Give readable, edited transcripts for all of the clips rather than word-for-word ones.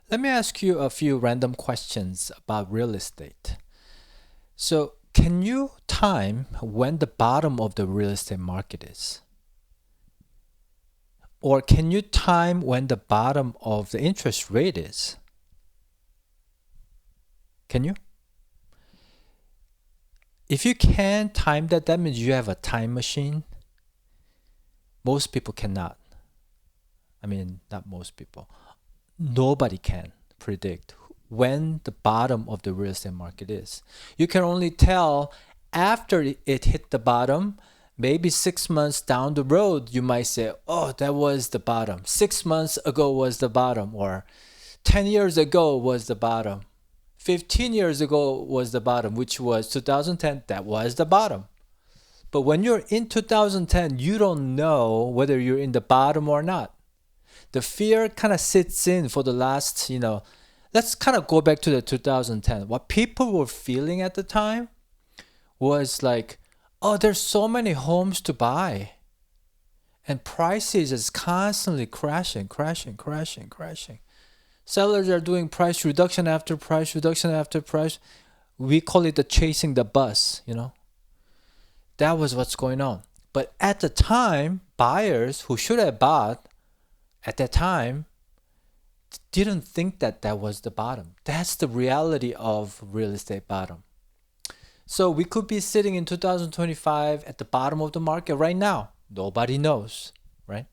Let me ask you a few random questions about real estate. So, can you time when the bottom of the real estate market is? Or can you time when the bottom of the interest rate is? Can you? If you can time that, that means you have a time machine. Most people cannot. I mean, not most people. Nobody can predict when the bottom of the real estate market is. You can only tell after it hit the bottom. Maybe 6 months down the road, you might say, oh, that was the bottom. 6 months ago was the bottom, or 10 years ago was the bottom. 15 years ago was the bottom, which was 2010. That was the bottom. But when you're in 2010, you don't know whether you're in the bottom or not. The fear kind of sits in for the last, let's kind of go back to the 2010. What people were feeling at the time was like, oh, there's so many homes to buy. And prices is constantly crashing, crashing, crashing, crashing. Sellers are doing price reduction after price reduction after price. We call it the chasing the bus. That was what's going on. But at the time, buyers who should have bought at that time didn't think that that was the bottom. That's the reality of real estate bottom. So we could be sitting in 2025 at the bottom of the market right now. Nobody knows, right?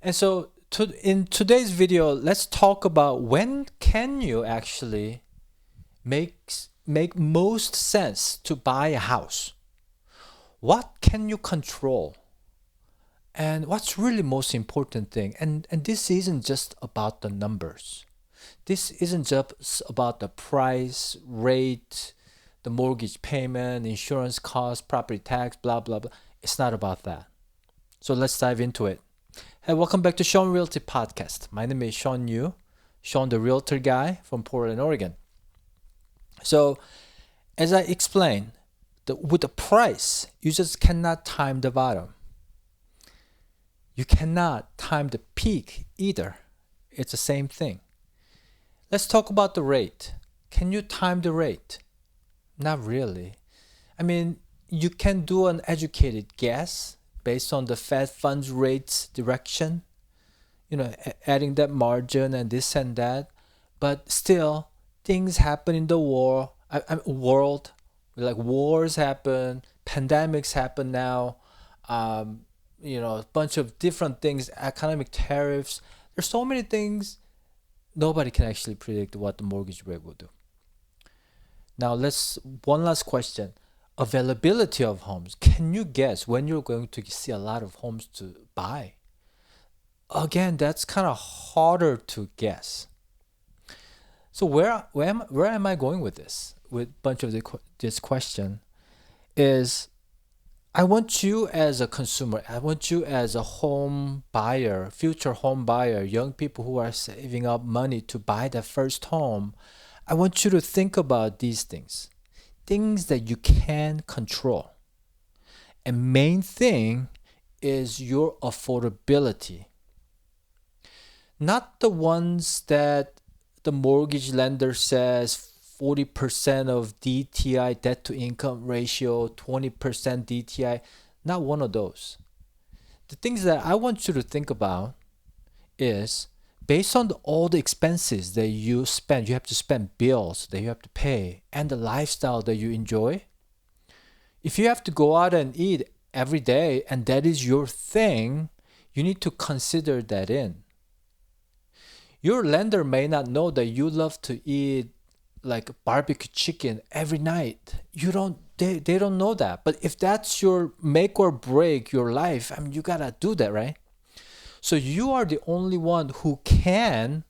And so in today's video, let's talk about when can you actually make most sense to buy a house. What can you control? And what's really most important thing? And this isn't just about the numbers. This isn't just about the price, rate, the mortgage payment, insurance cost, property tax, blah, blah, blah. It's not about that. So let's dive into it. Hey, welcome back to Shawn Realty Podcast. My name is Shawn Yu, Shawn the Realtor guy from Portland, Oregon. So as I explained, with the price, you just cannot time the bottom. You cannot time the peak either. It's the same thing. Let's talk about the rate. Can you time the rate? Not really. I mean, you can do an educated guess based on the Fed funds rates direction, adding that margin and this and that. But still, things happen in the world. Like wars happen, pandemics happen now. A bunch of different things, economic tariffs. There's so many things. Nobody can actually predict what the mortgage rate will do. Now one last question. Availability of homes. Can you guess when you're going to see a lot of homes to buy? Again, that's kind of harder to guess. So where am I going with this? With a bunch of this question is, I want you as a consumer, I want you as a home buyer, future home buyer, young people who are saving up money to buy their first home. I want you to think about these things that you can control. And main thing is your affordability. Not the ones that the mortgage lender says 40% of DTI, debt to income ratio, 20% DTI, not one of those. The things that I want you to think about is based on all the expenses that you spend, you have to spend bills that you have to pay, and the lifestyle that you enjoy. If you have to go out and eat every day and that is your thing, you need to consider that in. Your lender may not know that you love to eat like barbecue chicken every night. They don't know that. But if that's your make or break your life, I mean, you gotta do that, right? So you are the only one who can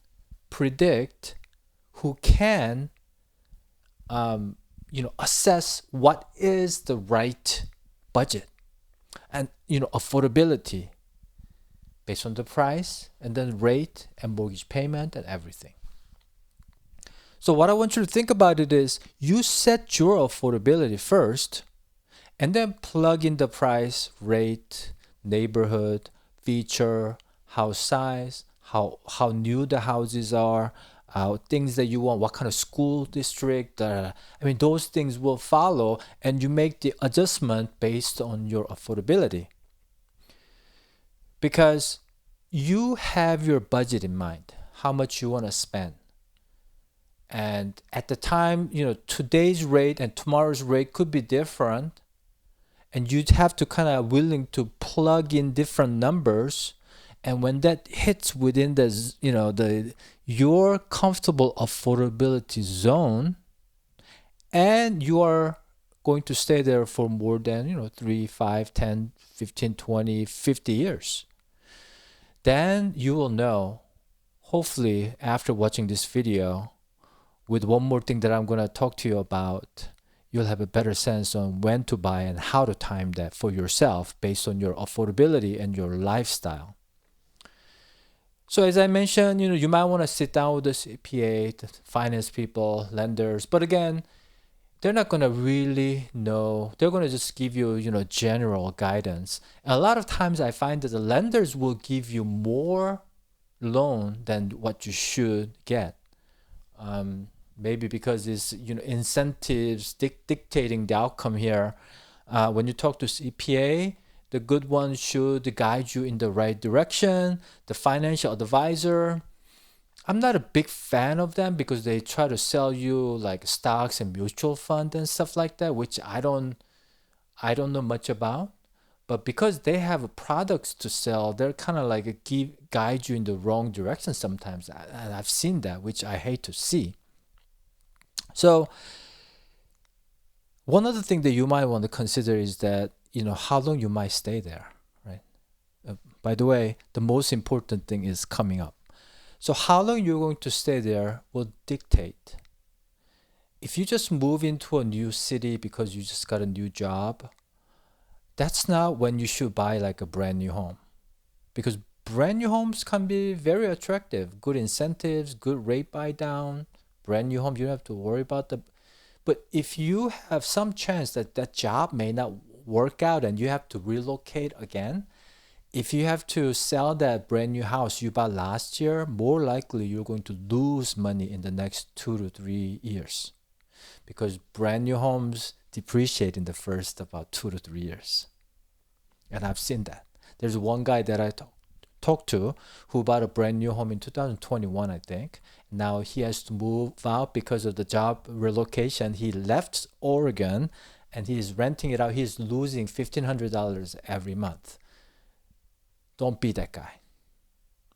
predict, who can, assess what is the right budget and, affordability based on the price and then rate and mortgage payment and everything. So what I want you to think about it is you set your affordability first and then plug in the price, rate, neighborhood, feature, house size, how new the houses are, things that you want, what kind of school district. I mean, those things will follow, and you make the adjustment based on your affordability. Because you have your budget in mind, how much you want to spend. And at the time, today's rate and tomorrow's rate could be different. And you'd have to kind of willing to plug in different numbers. And when that hits within the your comfortable affordability zone, and you are going to stay there for more than 3, 5, 10, 15, 20, 50 years, then you will know, hopefully after watching this video, with one more thing that I'm going to talk to you about, you'll have a better sense on when to buy and how to time that for yourself based on your affordability and your lifestyle. So as I mentioned, you might want to sit down with the CPA, the finance people, lenders, but again, they're not going to really know. They're going to just give you, general guidance. And a lot of times I find that the lenders will give you more loan than what you should get. Maybe because it's, incentives dictating the outcome here. When you talk to CPA, the good one should guide you in the right direction. The financial advisor, I'm not a big fan of them because they try to sell you like stocks and mutual fund and stuff like that, which I don't know much about. But because they have products to sell, they're kind of like guide you in the wrong direction sometimes. And I've seen that, which I hate to see. So one other thing that you might want to consider is that, how long you might stay there, right? By the way, the most important thing is coming up. So how long you're going to stay there will dictate. If you just move into a new city because you just got a new job, that's not when you should buy like a brand new home. Because brand new homes can be very attractive, good incentives, good rate buy down. Brand new home, you don't have to worry about but if you have some chance that job may not work out and you have to relocate again, if you have to sell that brand new house you bought last year, more likely you're going to lose money in the next 2 to 3 years, because brand new homes depreciate in the first about 2 to 3 years. And I've seen that. There's one guy that I talked to who bought a brand new home in 2021, I think. Now he has to move out because of the job relocation. He left Oregon and he's renting it out. He's losing $1,500 every month. Don't be that guy.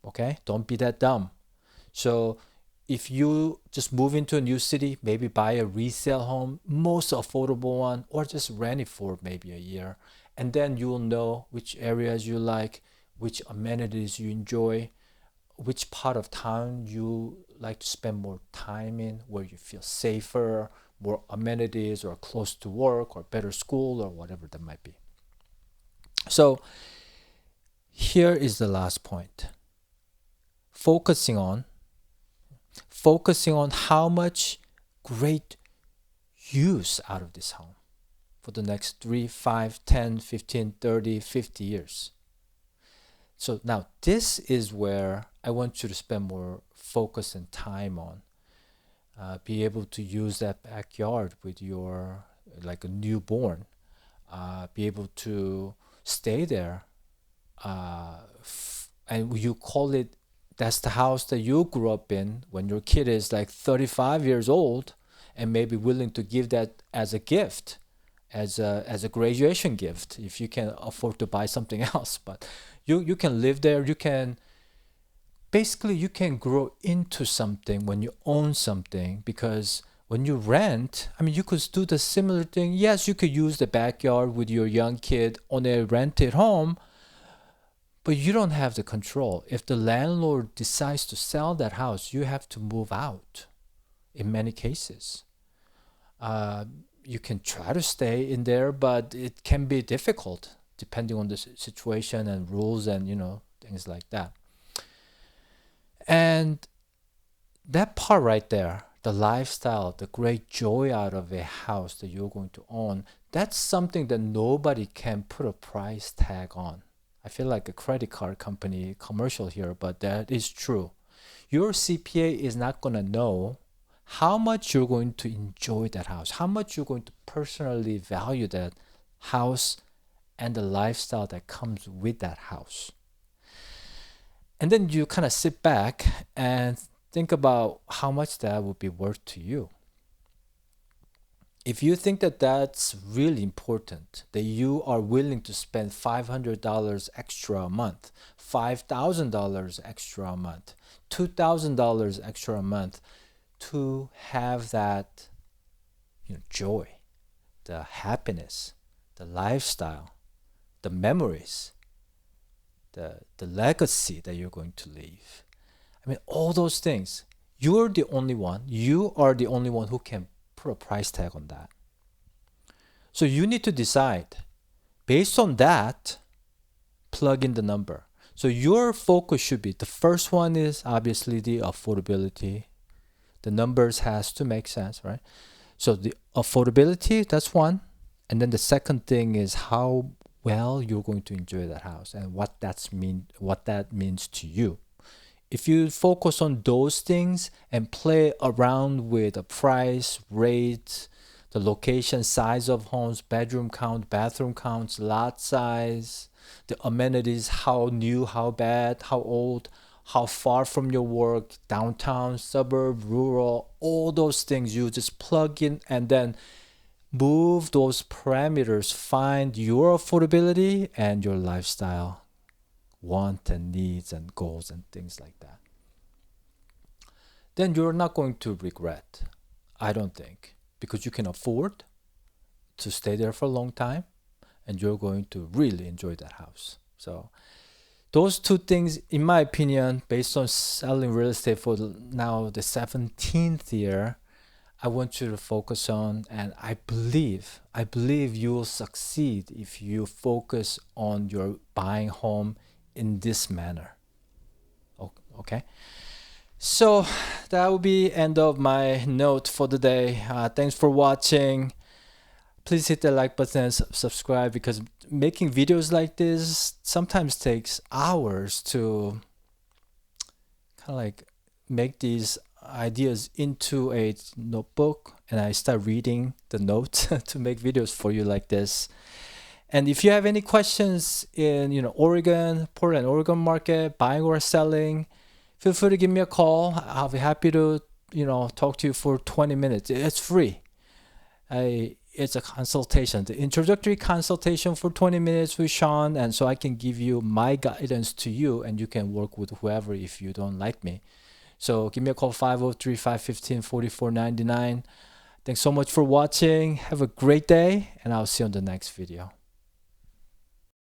Okay? Don't be that dumb. So if you just move into a new city, maybe buy a resale home, most affordable one, or just rent it for maybe a year. And then you'll know which areas you like, which amenities you enjoy, which part of town you like to spend more time in, where you feel safer, more amenities, or close to work, or better school, or whatever that might be. So here is the last point. Focusing on how much great use out of this home for the next 3, 5, 10, 15, 30, 50 years. So now this is where I want you to spend more focus and time on. Be able to use that backyard with your, like a newborn. Be able to stay there. And you call it, that's the house that you grew up in when your kid is like 35 years old, and maybe willing to give that as a gift, as a graduation gift, if you can afford to buy something else. But you can live there. You can grow into something when you own something, because when you rent, I mean, you could do the similar thing. Yes, you could use the backyard with your young kid on a rented home, but you don't have the control. If the landlord decides to sell that house, you have to move out in many cases. You can try to stay in there, but it can be difficult depending on the situation and rules and, things like that. And that part right there, the lifestyle, the great joy out of a house that you're going to own, that's something that nobody can put a price tag on. I feel like a credit card company commercial here, but that is true. your CPA is not going to know how much you're going to enjoy that house, how much you're going to personally value that house and the lifestyle that comes with that house. And then you kind of sit back and think about how much that would be worth to you. If you think that that's really important, that you are willing to spend $500 extra a month, $5,000 extra a month, $2,000 extra a month to have that joy, the happiness, the lifestyle, the memories, the legacy that you're going to leave. I mean, all those things. You are the only one who can put a price tag on that. So you need to decide. Based on that, plug in the number. So your focus should be, the first one is obviously the affordability. The numbers has to make sense, right? So the affordability, that's one. And then the second thing is how well you're going to enjoy that house and what that means to you. If you focus on those things and play around with the price, rate, the location, size of homes, bedroom count, bathroom counts, lot size, the amenities, how new, how bad, how old, how far from your work, downtown, suburb, rural, all those things, you just plug in and then move those parameters, find your affordability and your lifestyle want and needs and goals and things like that. Then you're not going to regret, I don't think, because you can afford to stay there for a long time and you're going to really enjoy that house. So those two things, in my opinion, based on selling real estate for now the 17th year, I want you to focus on, and I believe you will succeed if you focus on your buying home in this manner. Okay, so that will be end of my note for the day. Thanks for watching. Please hit the like button and subscribe, because making videos like this sometimes takes hours to kind of like make these ideas into a notebook, and I start reading the notes to make videos for you like this. And if you have any questions in Oregon, Portland, Oregon market, buying or selling, feel free to give me a call. I'll be happy to talk to you for 20 minutes. It's free. It's a consultation, the introductory consultation for 20 minutes with Shawn, and so I can give you my guidance to you, and you can work with whoever if you don't like me. So give me a call, 503-515-4499. Thanks so much for watching. Have a great day, and I'll see you on the next video.